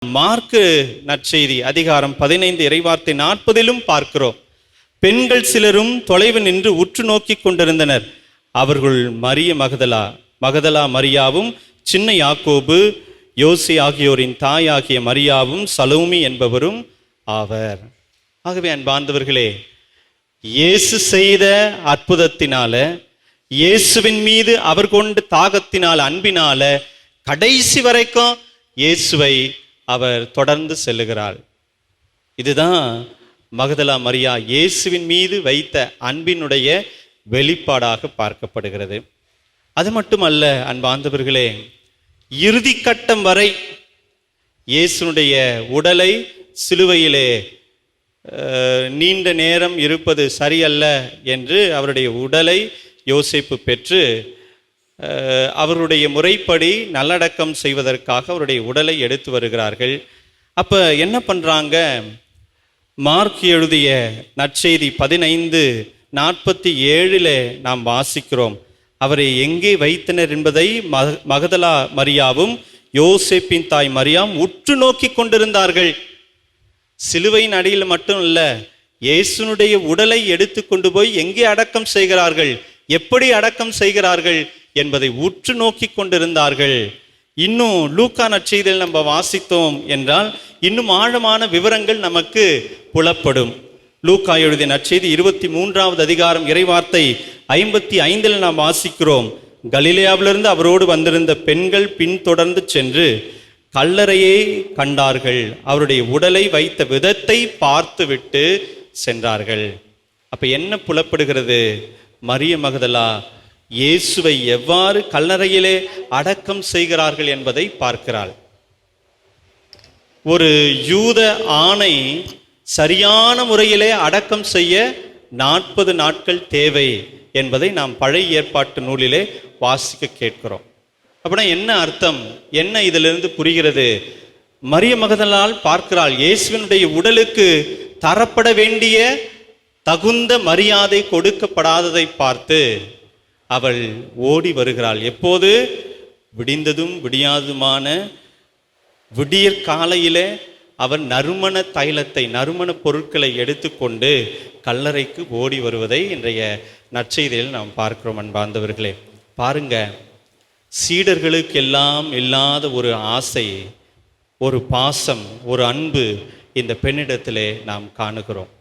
Mark நற்செய்தி அதிகாரம் 15 இறைவார்த்தை 40 பார்க்கிறோம். பெண்கள் சிலரும் தொலைவு நின்று உற்று நோக்கி கொண்டிருந்தனர். அவர்கள் மகதலா மரியாவும், சின்ன யாக்கோபு, யோசி ஆகியோரின் தாயாகிய மரியாவும், சலோமி என்பவரும் ஆவர். ஆகவே அன்பார்ந்தவர்களே, இயேசு செய்த அற்புதத்தினால, இயேசுவின் மீது அவர் கொண்ட தாகத்தினால், அன்பினால கடைசி வரைக்கும் இயேசுவை அவர் தொடர்ந்து செல்லுகிறார். இதுதான் மகதலா மரியா இயேசுவின் மீது வைத்த அன்பினுடைய வெளிப்பாடாக பார்க்கப்படுகிறது. அது மட்டுமல்ல அன்பார்ந்தவர்களே, இறுதி கட்டம் வரை இயேசுனுடைய உடலை சிலுவையிலே நீண்ட நேரம் இருப்பது சரியல்ல என்று அவருடைய உடலை யோசேப்பு பெற்று அவருடைய முறைப்படி நல்லடக்கம் செய்வதற்காக அவருடைய உடலை எடுத்து வருகிறார்கள். அப்போ என்ன பண்ணுறாங்க? மார்க் எழுதிய நற்செய்தி 15:47 நாம் வாசிக்கிறோம். அவரை எங்கே வைத்தனர் என்பதை மகதலா மரியாவும் யோசேப்பின் தாய் மரியாவும் உற்று நோக்கி கொண்டிருந்தார்கள். சிலுவையின் அடியில் மட்டும் இல்லை, இயேசுனுடைய உடலை எடுத்து கொண்டு போய் எங்கே அடக்கம் செய்கிறார்கள், எப்படி அடக்கம் செய்கிறார்கள் என்பதை உற்று நோக்கி கொண்டிருந்தார்கள். இன்னும் லூக்கா நற்செய்தியில் நம்ம வாசித்தோம் என்றால் இன்னும் ஆழமான விவரங்கள் நமக்கு புலப்படும். லூக்கா எழுதிய நற்செய்தி 23வது அதிகாரம் இறைவார்த்தை 55 நாம் வாசிக்கிறோம். கலிலேயாவிலிருந்து அவரோடு வந்திருந்த பெண்கள் பின்தொடர்ந்து சென்று கல்லறையை கண்டார்கள். அவருடைய உடலை வைத்த விதத்தை பார்த்துவிட்டு சென்றார்கள். அப்ப என்ன புலப்படுகிறது? மரிய மகதலா இயேசுவை எவ்வாறு கல்லறையிலே அடக்கம் செய்கிறார்கள் என்பதை பார்க்கிறாள். ஒரு யூத ஆணை சரியான முறையிலே அடக்கம் செய்ய 40 நாட்கள் தேவை என்பதை நாம் பழைய ஏற்பாட்டு நூலிலே வாசிக்க கேட்கிறோம். அப்படின்னா என்ன அர்த்தம்? என்ன இதிலிருந்து புரிகிறது? மரிய மகதலால் பார்க்கிறாள், இயேசுவினுடைய உடலுக்கு தரப்பட வேண்டிய தகுந்த மரியாதை கொடுக்கப்படாததை பார்த்து அவள் ஓடி வருகிறாள். எப்போது? விடிந்ததும் விடியாதுமான விடியற் காலையிலே அவன் நறுமண தைலத்தை, நறுமண பொருட்களை எடுத்துக்கொண்டு கல்லறைக்கு ஓடி வருவதை இன்றைய நற்செய்தியில் நாம் பார்க்கிறோம். அன்பார்ந்தவர்களே, பாருங்க, சீடர்களுக்கு எல்லாம் இல்லாத ஒரு ஆசை, ஒரு பாசம், ஒரு அன்பு இந்த பெண்ணிடத்திலே நாம் காணுகிறோம்.